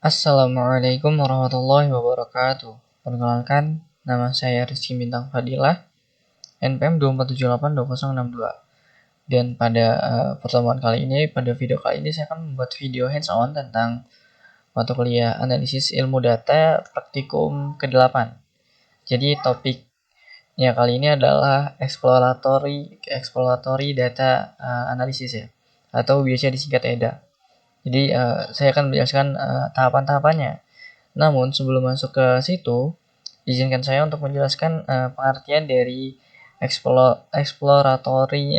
Assalamualaikum warahmatullahi wabarakatuh. Perkenalkan, nama saya Rizky Bintang Fadilah, NPM 247826062. Dan pada pertemuan kali ini, pada video kali ini saya akan membuat video hands-on tentang mata kuliah analisis ilmu data praktikum ke-8. Jadi topiknya kali ini adalah exploratory data analisis ya, atau biasa disingkat EDA. Jadi saya akan menjelaskan tahapan-tahapannya. Namun sebelum masuk ke situ, izinkan saya untuk menjelaskan pengertian dari exploratory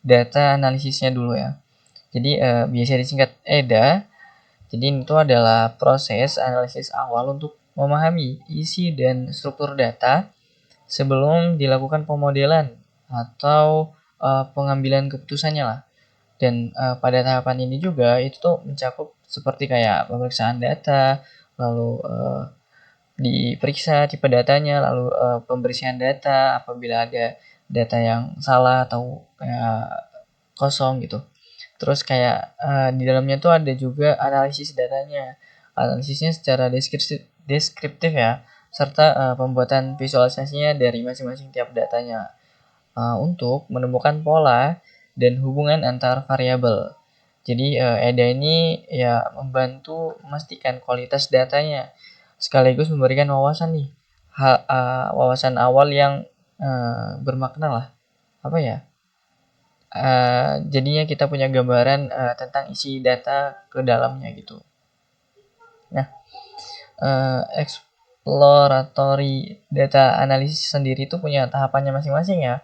data analisisnya dulu ya. Jadi biasa disingkat EDA. Jadi itu adalah proses analisis awal untuk memahami isi dan struktur data sebelum dilakukan pemodelan atau pengambilan keputusannya lah. Dan pada tahapan ini juga itu tuh mencakup seperti kayak pemeriksaan data, lalu diperiksa tipe datanya, lalu pembersihan data apabila ada data yang salah atau kayak kosong gitu. Terus kayak di dalamnya tuh ada juga analisis datanya, analisisnya secara deskriptif ya, serta pembuatan visualisasinya dari masing-masing tiap datanya untuk menemukan pola dan hubungan antar variabel. Jadi EDA ini ya membantu memastikan kualitas datanya sekaligus memberikan wawasan nih, wawasan awal yang bermakna lah. Apa ya? Jadinya kita punya gambaran tentang isi data ke dalamnya gitu. Nah, exploratory data analisis sendiri itu punya tahapannya masing-masing ya,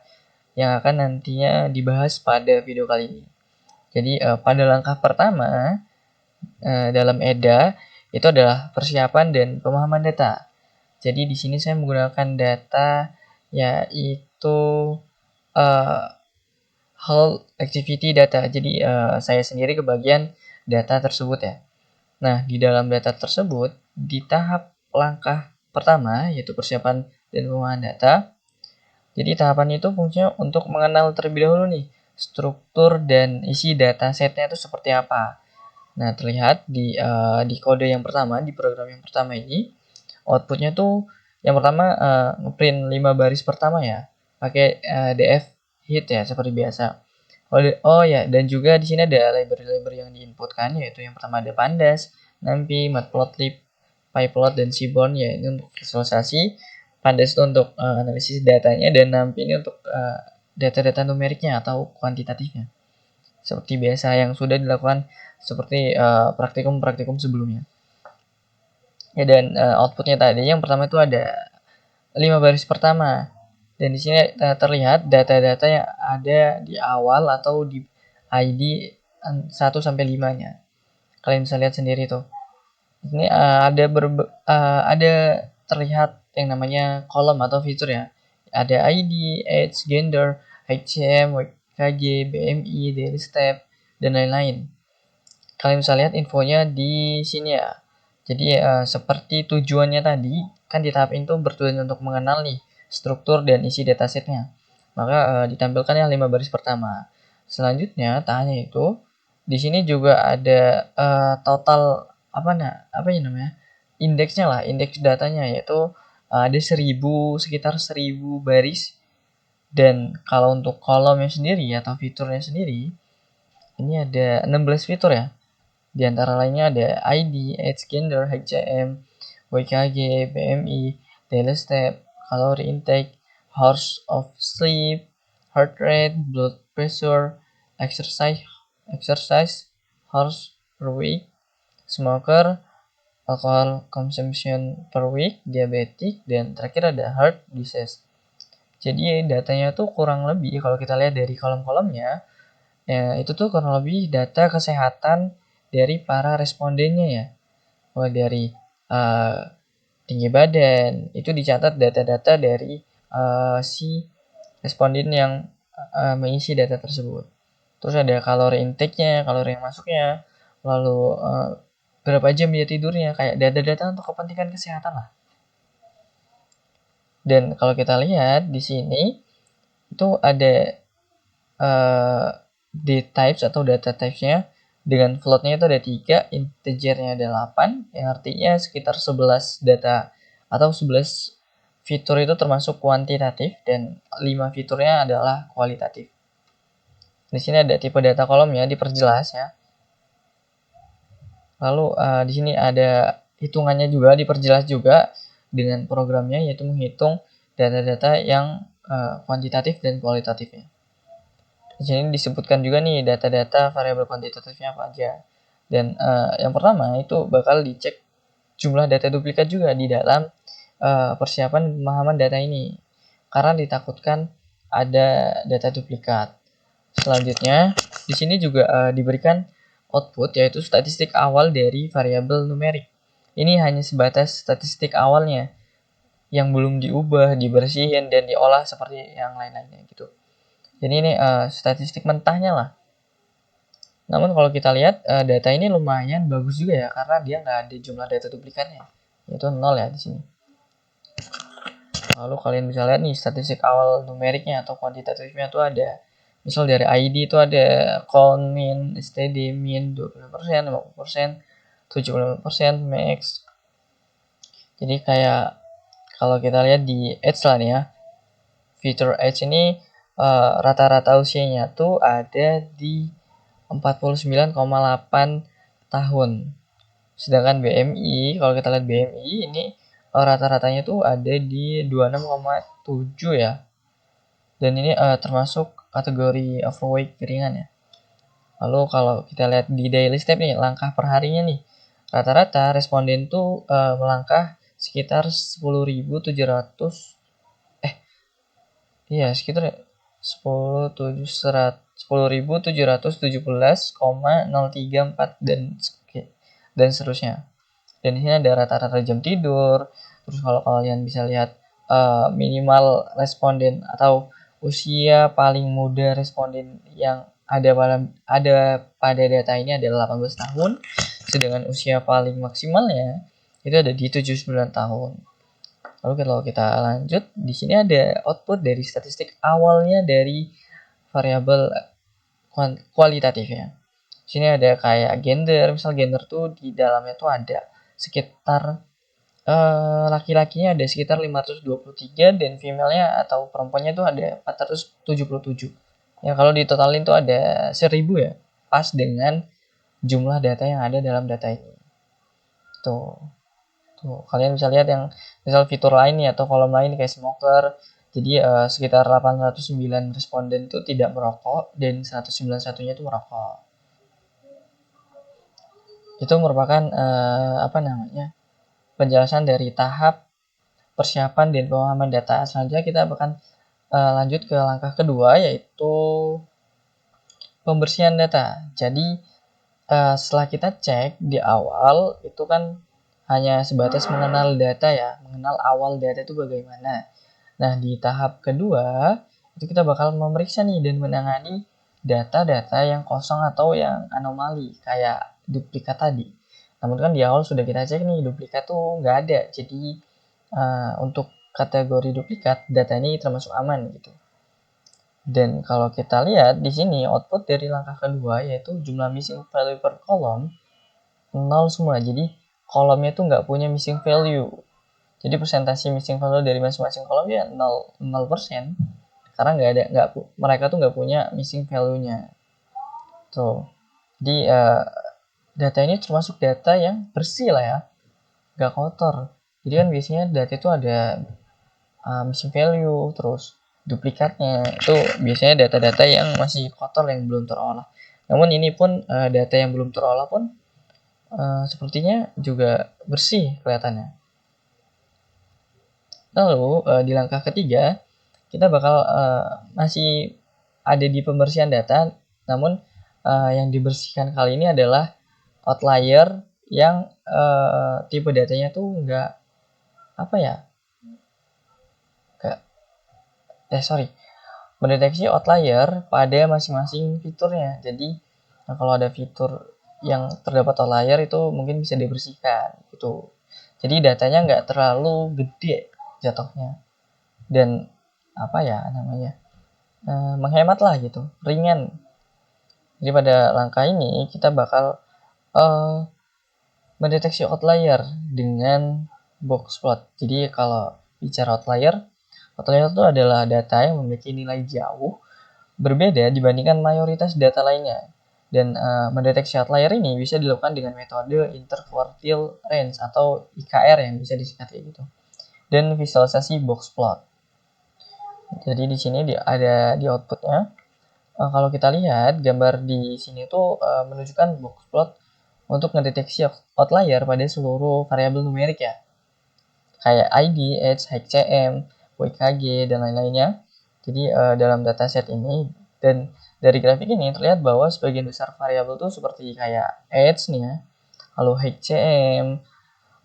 yang akan nantinya dibahas pada video kali ini. Jadi pada langkah pertama dalam EDA itu adalah persiapan dan pemahaman data. Jadi di sini saya menggunakan data yaitu whole activity data. Jadi saya sendiri kebagian data tersebut ya. Nah, di dalam data tersebut di tahap langkah pertama yaitu persiapan dan pemahaman data. Jadi tahapan itu fungsinya untuk mengenal terlebih dahulu nih struktur dan isi datasetnya itu seperti apa. Nah, terlihat di kode yang pertama, di program yang pertama ini, outputnya tuh yang pertama ngeprint 5 baris pertama ya, pakai df hit ya seperti biasa. Oh ya, dan juga di sini ada library-library yang diinputkan, yaitu yang pertama ada pandas, numpy, matplotlib, pyplot, dan seaborn ya, ini untuk visualisasi. Pandas itu untuk analisis datanya, dan numpy ini untuk data-data numeriknya atau kuantitatifnya. Seperti biasa yang sudah dilakukan seperti praktikum-praktikum sebelumnya. Ya, dan outputnya tadi yang pertama itu ada 5 baris pertama. Dan di sini terlihat data-data yang ada di awal atau di ID 1 sampai 5-nya. Kalian bisa lihat sendiri tuh. Ini ada terlihat yang namanya kolom atau fitur ya. Ada ID, age, gender, HCM, WKG, BMI, daily step, dan lain-lain. Kalian bisa lihat infonya di sini ya. Jadi seperti tujuannya tadi, kan di tahap itu bertujuan untuk mengenal nih struktur dan isi datasetnya. Maka ditampilkan yang 5 baris pertama. Selanjutnya, tak hanya itu, di sini juga ada total apa ya namanya? Indeksnya lah, indeks datanya yaitu ada sekitar 1000 baris. Dan kalau untuk kolomnya sendiri atau fiturnya sendiri, ini ada 16 fitur ya. Di antara lainnya ada ID, age, gender, HCM, WKG, BMI, daily step, calorie intake, hours of sleep, heart rate, blood pressure, exercise, hours per week, smoker, alcohol consumption per week, diabetik, dan terakhir ada heart disease. Jadi datanya tuh kurang lebih kalau kita lihat dari kolom-kolomnya, ya itu tuh kurang lebih data kesehatan dari para respondennya ya. Mulai dari tinggi badan, itu dicatat data-data dari si responden yang mengisi data tersebut. Terus ada kalori intake-nya, kalori yang masuknya, lalu berapa jam dia tidurnya, kayak data-data untuk kepentingan kesehatan lah. Dan kalau kita lihat di sini itu ada data types atau data types-nya dengan floatnya itu ada 3, integernya ada 8, yang artinya sekitar 11 data atau 11 fitur itu termasuk kuantitatif dan 5 fiturnya adalah kualitatif. Di sini ada tipe data kolomnya diperjelas ya. Lalu di sini ada hitungannya juga diperjelas juga dengan programnya, yaitu menghitung data-data yang kuantitatif dan kualitatifnya. Di sini disebutkan juga nih data-data variabel kuantitatifnya apa aja. Dan yang pertama itu bakal dicek jumlah data duplikat juga di dalam persiapan pemahaman data ini, karena ditakutkan ada data duplikat. Selanjutnya, di sini juga diberikan output, yaitu statistik awal dari variabel numerik. Ini hanya sebatas statistik awalnya yang belum diubah, dibersihin, dan diolah seperti yang lain-lainnya gitu. Jadi ini statistik mentahnya lah. Namun kalau kita lihat data ini lumayan bagus juga ya, karena dia nggak ada jumlah data duplikatnya, yaitu 0 ya di sini. Lalu kalian bisa lihat nih statistik awal numeriknya atau kuantitatifnya tuh ada. Misal dari ID itu ada count, min, std, min 20%, 50%, 75%, max. Jadi kayak kalau kita lihat di Edge lah nih ya, fitur Edge ini rata-rata usianya tuh ada di 49,8 tahun. Sedangkan BMI, kalau kita lihat BMI ini rata-ratanya tuh ada di 26,7 ya. Dan ini termasuk kategori overweight ringan ya. Lalu kalau kita lihat di daily step nih, langkah per harinya nih, rata-rata responden tuh melangkah sekitar 10.700 sekitar 10.717,034 dan seterusnya. Dan di sini ada rata-rata jam tidur. Terus kalau kalian bisa lihat minimal responden atau usia paling muda responden yang ada pada data ini adalah 18 tahun, sedangkan usia paling maksimalnya itu ada di 79 tahun. Lalu kalau kita lanjut, di sini ada output dari statistik awalnya dari variabel kualitatifnya. Di sini ada kayak gender, misal gender tuh di dalamnya tuh ada sekitar laki-lakinya ada sekitar 523 dan female-nya atau perempuannya tuh ada 477. Ya kalau ditotalin tuh ada 1000 ya, pas dengan jumlah data yang ada dalam data ini. Tuh kalian bisa lihat yang misal fitur lain nih atau kolom lain kayak smoker. Jadi sekitar 809 responden itu tidak merokok dan 191-nya itu merokok. Itu merupakan penjelasan dari tahap persiapan dan pemahaman data. Selanjutnya kita akan lanjut ke langkah kedua, yaitu pembersihan data. Jadi setelah kita cek di awal itu kan hanya sebatas mengenal data ya, mengenal awal data itu bagaimana. Nah di tahap kedua itu kita bakal memeriksa nih dan menangani data-data yang kosong atau yang anomali kayak duplikat tadi. Namun kan di awal sudah kita cek nih duplikat tuh nggak ada, jadi untuk kategori duplikat data ini termasuk aman gitu. Dan kalau kita lihat di sini output dari langkah kedua yaitu jumlah missing value per kolom 0 semua. Jadi kolomnya tuh nggak punya missing value. Jadi presentasi missing value dari masing-masing kolom ya 0%. Karena mereka tuh nggak punya missing value-nya. Tuh. Jadi data ini termasuk data yang bersih lah ya, nggak kotor. Jadi kan biasanya data itu ada missing value, terus duplikatnya itu biasanya data-data yang masih kotor yang belum terolah. Namun ini pun data yang belum terolah pun sepertinya juga bersih kelihatannya. Lalu di langkah ketiga kita bakal masih ada di pembersihan data, namun yang dibersihkan kali ini adalah outlier yang tipe datanya tuh enggak mendeteksi outlier pada masing-masing fiturnya. Jadi kalau ada fitur yang terdapat outlier itu mungkin bisa dibersihkan gitu. Jadi datanya nggak terlalu gede jatuhnya dan menghemat lah gitu, ringan. Jadi pada langkah ini kita bakal mendeteksi outlier dengan box plot. Jadi kalau bicara outlier itu adalah data yang memiliki nilai jauh berbeda dibandingkan mayoritas data lainnya. Dan mendeteksi outlier ini bisa dilakukan dengan metode interquartile range atau IKR yang bisa disingkat kayak gitu. Dan visualisasi box plot. Jadi di sini ada di outputnya. Kalau kita lihat gambar di sini tuh menunjukkan box plot untuk mendeteksi outlier pada seluruh variabel numerik ya. Kayak ID, age, HCM, WKG, dan lain-lainnya. Jadi dalam dataset ini dan dari grafik ini terlihat bahwa sebagian besar variabel tuh seperti kayak age nih ya, lalu HCM,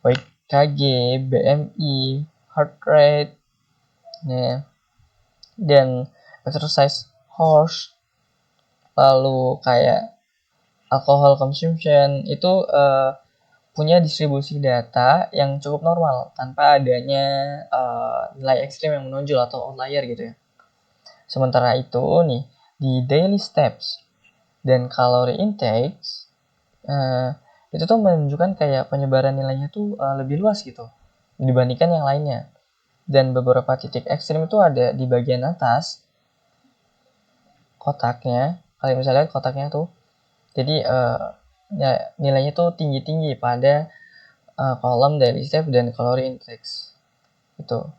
WKG, BMI, heart rate, ya, dan exercise horse, lalu kayak alcohol consumption itu punya distribusi data yang cukup normal tanpa adanya nilai ekstrim yang menonjol atau outlier gitu ya. Sementara itu nih di daily steps dan calorie intake itu tuh menunjukkan kayak penyebaran nilainya tuh lebih luas gitu dibandingkan yang lainnya. Dan beberapa titik ekstrim itu ada di bagian atas kotaknya. Kalau misalnya kotaknya tuh, jadi nilainya tuh tinggi-tinggi pada kolom daily step dan calorie index. Itu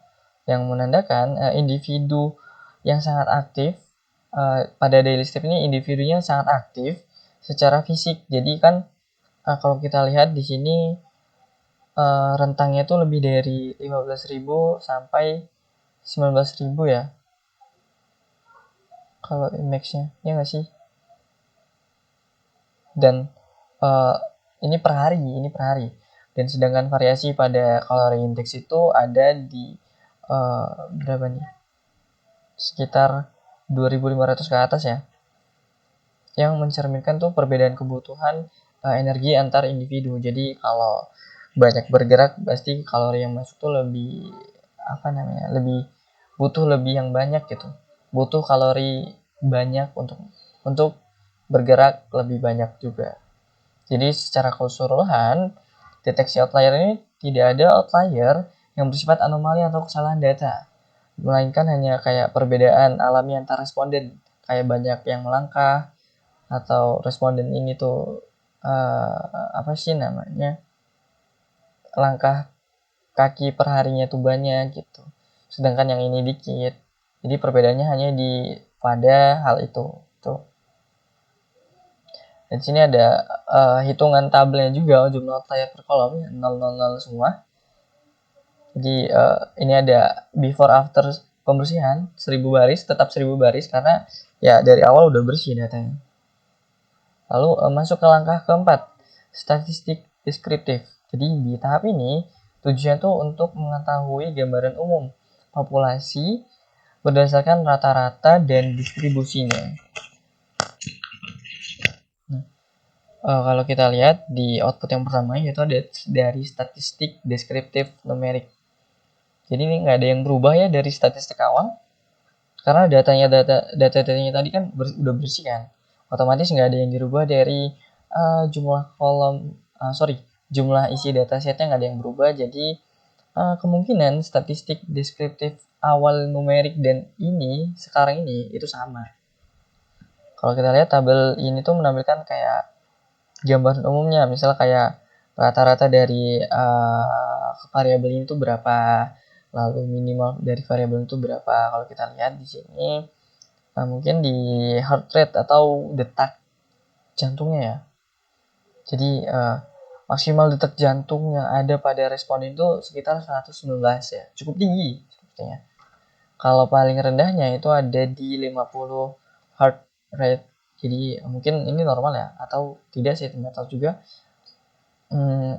yang menandakan individu yang sangat aktif pada daily step ini individunya sangat aktif secara fisik. Jadi kan kalau kita lihat di sini rentangnya tuh lebih dari 15.000 sampai 19.000 ya. Kalau index-nya, ya nggak sih? Dan ini per hari. Dan sedangkan variasi pada calorie index itu ada di berapa nih? Sekitar 2.500 ke atas ya. Yang mencerminkan tuh perbedaan kebutuhan energi antar individu. Jadi kalau banyak bergerak pasti kalori yang masuk tuh lebih lebih butuh lebih yang banyak gitu. Butuh kalori banyak untuk bergerak lebih banyak juga. Jadi secara keseluruhan deteksi outlier ini tidak ada outlier yang bersifat anomali atau kesalahan data, melainkan hanya kayak perbedaan alami antar responden, kayak banyak yang melangkah atau responden ini tuh langkah kaki per harinya tuh banyak gitu, sedangkan yang ini dikit. Jadi perbedaannya hanya pada hal itu tuh. Dan sini ada hitungan tabelnya juga jumlah outlier per kolom ya, 000 semua. Jadi ini ada before after pembersihan 1000 baris, tetap 1000 baris karena ya dari awal udah bersih datanya. Lalu masuk ke langkah keempat, statistik deskriptif. Jadi di tahap ini tujuan tuh untuk mengetahui gambaran umum populasi berdasarkan rata-rata dan distribusinya. Kalau kita lihat di output yang pertama yaitu ada dari statistik deskriptif numerik. Jadi ini nggak ada yang berubah ya dari statistik awal karena datanya tadi kan udah bersih kan, otomatis nggak ada yang dirubah dari jumlah isi datasetnya nggak ada yang berubah. Jadi kemungkinan statistik deskriptif awal numerik dan ini sekarang ini itu sama. Kalau kita lihat tabel ini tuh menampilkan kayak gambaran umumnya, misal kayak rata-rata dari variabel ini tuh berapa, lalu minimal dari variabel itu berapa. Kalau kita lihat di sini mungkin di heart rate atau detak jantungnya ya. Jadi maksimal detak jantung yang ada pada responden itu sekitar 119 ya, cukup tinggi sepertinya. Kalau paling rendahnya itu ada di 50 heart rate. Jadi mungkin ini normal ya atau tidak sih, tidak tahu juga.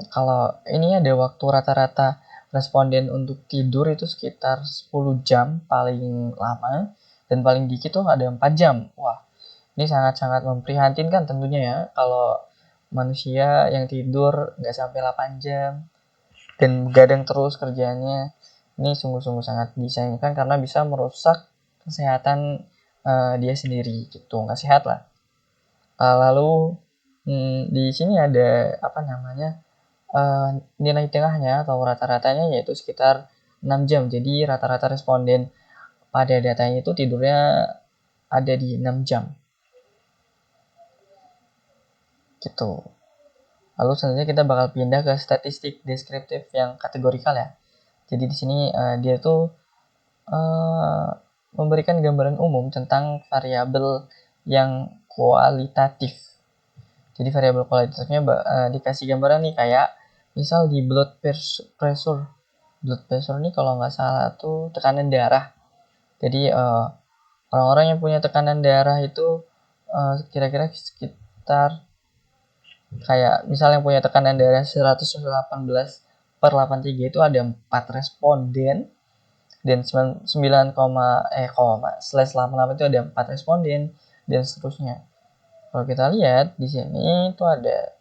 Kalau ini ada waktu rata-rata responden untuk tidur itu sekitar 10 jam paling lama dan paling dikit tuh ada 4 jam. Wah, ini sangat-sangat memprihatinkan tentunya ya kalau manusia yang tidur nggak sampai 8 jam dan begadang terus kerjanya. Ini sungguh-sungguh sangat disayangkan karena bisa merusak kesehatan dia sendiri gitu, nggak sehat lah. Lalu di sini ada apa namanya nilai tengahnya atau rata-ratanya yaitu sekitar 6 jam. Jadi rata-rata responden pada datanya itu tidurnya ada di 6 jam. Gitu. Lalu selanjutnya kita bakal pindah ke statistik deskriptif yang kategorikal ya. Jadi di sini dia tuh memberikan gambaran umum tentang variabel yang kualitatif. Jadi variabel kualitatifnya dikasih gambaran nih kayak misal di blood pressure. Blood pressure ini kalau nggak salah tuh tekanan darah. Jadi orang-orang yang punya tekanan darah itu kira-kira sekitar kayak misalnya yang punya tekanan darah 118/83 itu ada 4 responden dan 9,/88 itu ada 4 responden dan seterusnya. Kalau kita lihat di sini itu ada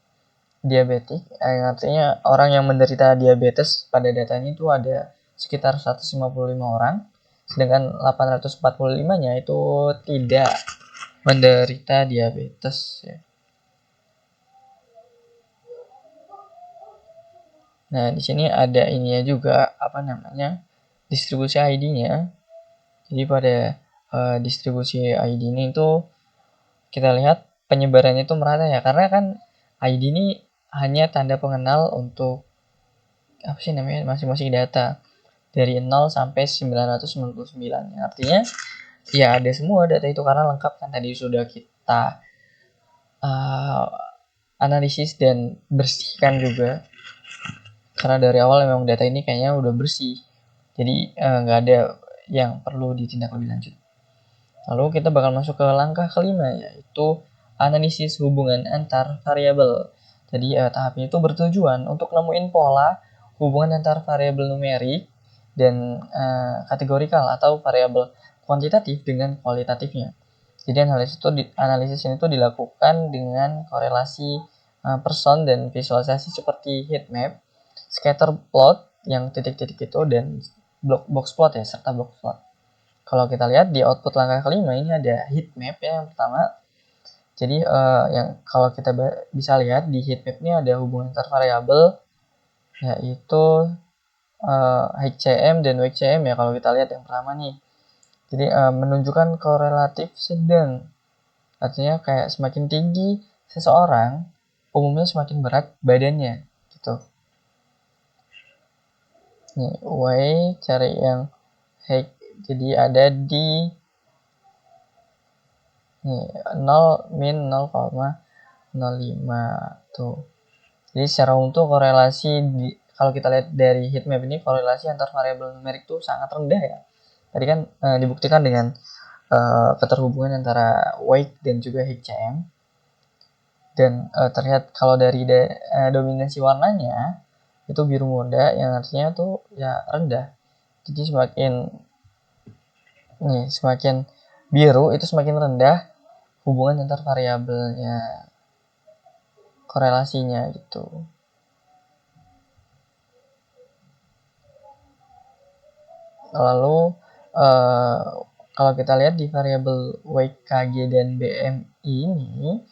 diabetik, yang artinya orang yang menderita diabetes pada datanya itu ada sekitar 155 orang, sedangkan 845-nya itu tidak menderita diabetes ya. Nah, di sini ada ininya juga apa namanya? Distribusi ID-nya. Jadi pada distribusi ID ini itu kita lihat penyebarannya itu merata ya, karena kan ID ini hanya tanda pengenal untuk apa sih namanya masing-masing data dari 0 sampai 999. Artinya ya ada semua data itu karena lengkap kan tadi sudah kita analisis dan bersihkan juga. Karena dari awal memang data ini kayaknya udah bersih. Jadi nggak ada yang perlu ditindak lebih lanjut. Lalu kita bakal masuk ke langkah kelima, yaitu analisis hubungan antar variabel. Jadi tahap ini itu bertujuan untuk nemuin pola hubungan antar variabel numerik dan kategorikal atau variabel kuantitatif dengan kualitatifnya. Jadi analisis ini tuh dilakukan dengan korelasi person dan visualisasi seperti heat map, scatter plot yang titik-titik itu, dan box plot ya, serta box plot. Kalau kita lihat di output langkah kelima ini ada heat map ya yang pertama. Jadi yang kalau kita bisa lihat di heat map ini ada hubungan antar variabel yaitu HCM dan WCM ya kalau kita lihat yang pertama nih. Jadi menunjukkan korelatif sedang. Artinya kayak semakin tinggi seseorang, umumnya semakin berat badannya gitu. Nih, Y cari yang jadi ada di nih 0 min 0,05 tuh. Jadi secara umum korelasi kalau kita lihat dari heat map ini korelasi antar variabel numerik tuh sangat rendah ya. Tadi kan dibuktikan dengan keterhubungan antara weight dan juga HCM. Dan terlihat kalau dari dominasi warnanya itu biru muda yang artinya tuh ya rendah. Jadi semakin biru itu semakin rendah hubungan antar variabelnya, korelasinya gitu. Lalu kalau kita lihat di variabel WKG dan BMI ini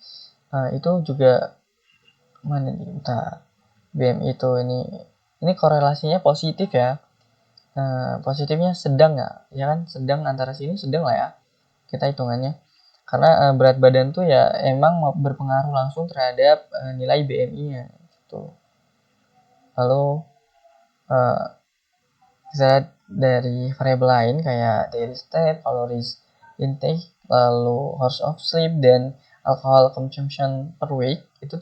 itu juga mana nih? BMI itu ini korelasinya positif ya. Positifnya sedang nggak? Ya kan sedang, antara sini sedang lah ya kita hitungannya. Karena berat badan tuh ya emang berpengaruh langsung terhadap nilai BMI-nya gitu. Lalu kita lihat dari variabel lain kayak daily state, calories intake, lalu hours of sleep, dan alcohol consumption per week itu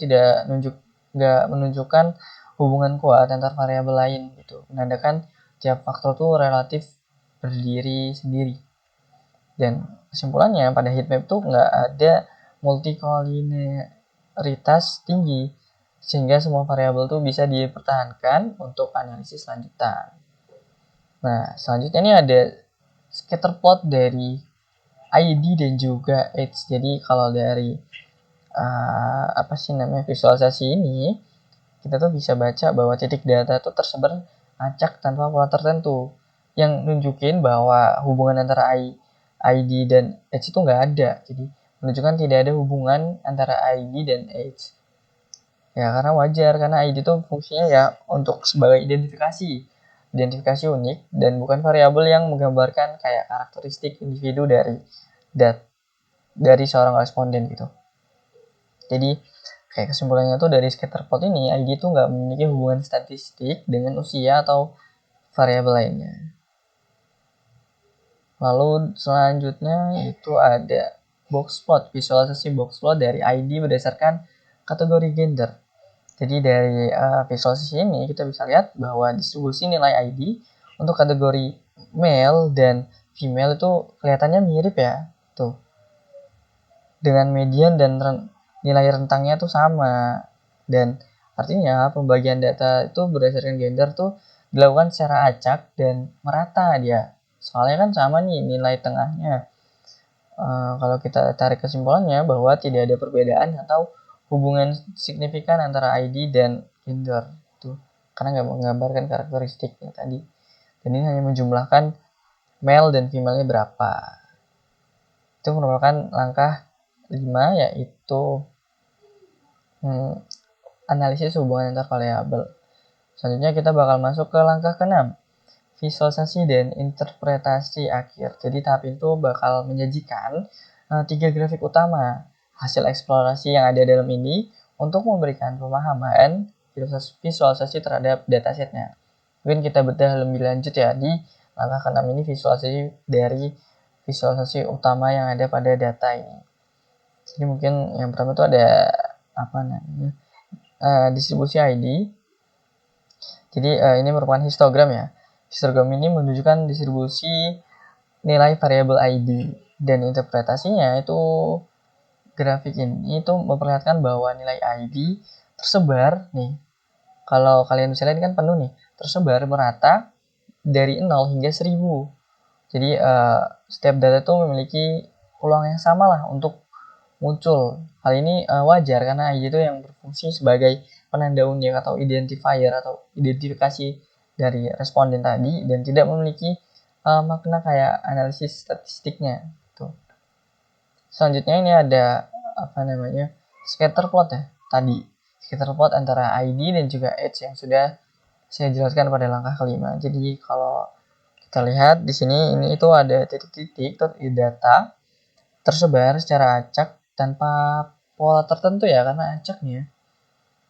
nggak menunjukkan hubungan kuat antar variabel lain gitu. Menandakan tiap faktor tuh relatif berdiri sendiri. Dan kesimpulannya pada heatmap tuh nggak ada multikoliniaritas tinggi sehingga semua variabel tuh bisa dipertahankan untuk analisis lanjutan. Nah, selanjutnya ini ada scatter plot dari ID dan juga age. Jadi kalau dari visualisasi ini kita tuh bisa baca bahwa titik data tuh tersebar acak tanpa pola tertentu yang nunjukin bahwa hubungan antara ID dan age itu nggak ada. Jadi menunjukkan tidak ada hubungan antara ID dan age. Ya, karena wajar, karena ID itu fungsinya ya untuk sebagai identifikasi unik dan bukan variabel yang menggambarkan kayak karakteristik individu dari seorang responden gitu. Jadi kayak kesimpulannya tuh dari scatterplot ini, ID itu nggak memiliki hubungan statistik dengan usia atau variabel lainnya. Lalu selanjutnya itu ada boxplot, visualisasi boxplot dari ID berdasarkan kategori gender. Jadi dari visualisasi ini kita bisa lihat bahwa distribusi nilai ID untuk kategori male dan female itu kelihatannya mirip ya, tuh. Dengan median dan nilai rentangnya tuh sama. Dan artinya pembagian data itu berdasarkan gender tuh dilakukan secara acak dan merata dia. Soalnya kan sama nih nilai tengahnya. Kalau kita tarik kesimpulannya bahwa tidak ada perbedaan atau hubungan signifikan antara ID dan gender itu karena nggak menggambarkan karakteristiknya tadi, dan ini hanya menjumlahkan male dan female-nya berapa. Itu merupakan langkah 5, yaitu analisis hubungan antar variabel. Selanjutnya kita bakal masuk ke langkah ke-6, visualisasi dan interpretasi akhir. Jadi tahap itu bakal menyajikan 3 grafik utama hasil eksplorasi yang ada dalam ini untuk memberikan pemahaman visualisasi terhadap datasetnya. Mungkin kita bedah lebih lanjut ya di langkah ke-6 ini, visualisasi utama yang ada pada data ini. Jadi mungkin yang pertama itu ada distribusi ID. Jadi ini merupakan histogram ya. Histogram ini menunjukkan distribusi nilai variabel ID, dan interpretasinya itu grafik ini itu memperlihatkan bahwa nilai ID tersebar nih. Kalau kalian bisa lihat kan penuh nih, tersebar merata dari 0 hingga 1000. Jadi setiap data itu memiliki peluang yang sama lah untuk muncul. Hal ini wajar karena ID itu yang berfungsi sebagai penanda unik atau identifier atau identifikasi dari responden tadi dan tidak memiliki makna kayak analisis statistiknya. Tuh. Selanjutnya ini ada scatter plot ya. Tadi scatter plot antara ID dan juga age yang sudah saya jelaskan pada langkah kelima. Jadi kalau kita lihat di sini ini itu ada titik-titik data tersebar secara acak tanpa pola tertentu ya, karena acak nih ya.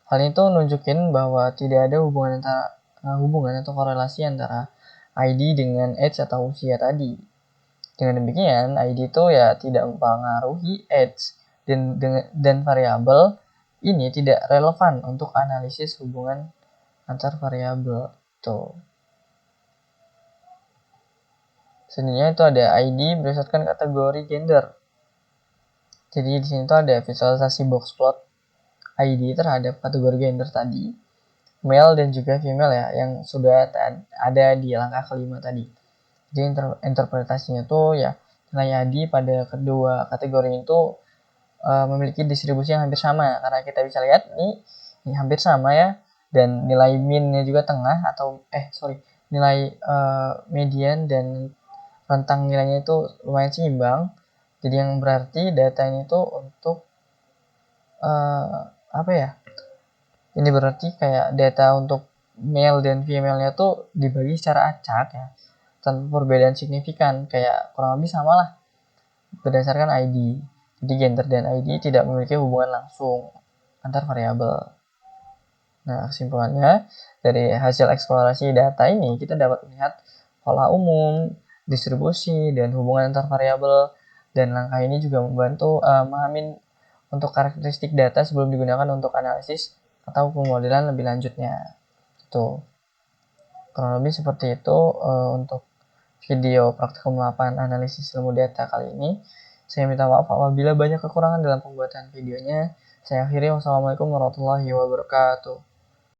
Hal itu nunjukin bahwa tidak ada hubungan atau korelasi antara ID dengan age atau usia tadi. Dengan demikian, ID itu ya tidak mempengaruhi age dan variabel ini tidak relevan untuk analisis hubungan antar variabel. Tuh. Selanjutnya itu ada ID berdasarkan kategori gender. Jadi di sini tuh ada visualisasi boxplot ID terhadap kategori gender tadi, male dan juga female ya, yang sudah ada di langkah kelima tadi. Jadi interpretasinya tuh ya nilai ID pada kedua kategori itu memiliki distribusi yang hampir sama, karena kita bisa lihat ini hampir sama ya, dan nilai min-nya juga tengah atau nilai median dan rentang nilainya itu lumayan seimbang. Jadi yang berarti datanya itu untuk ini berarti kayak data untuk male dan female-nya tuh dibagi secara acak ya, tanpa perbedaan signifikan, kayak kurang lebih sama lah berdasarkan ID. Jadi gender dan ID tidak memiliki hubungan langsung antar variabel. Nah, kesimpulannya dari hasil eksplorasi data ini kita dapat melihat pola umum, distribusi, dan hubungan antar variabel, dan langkah ini juga membantu memahami untuk karakteristik data sebelum digunakan untuk analisis atau pemodelan lebih lanjutnya. Itu kurang lebih seperti itu untuk video praktikum 8 analisis ilmu data kali ini. Saya minta maaf apabila banyak kekurangan dalam pembuatan videonya. Saya akhiri, wassalamualaikum warahmatullahi wabarakatuh.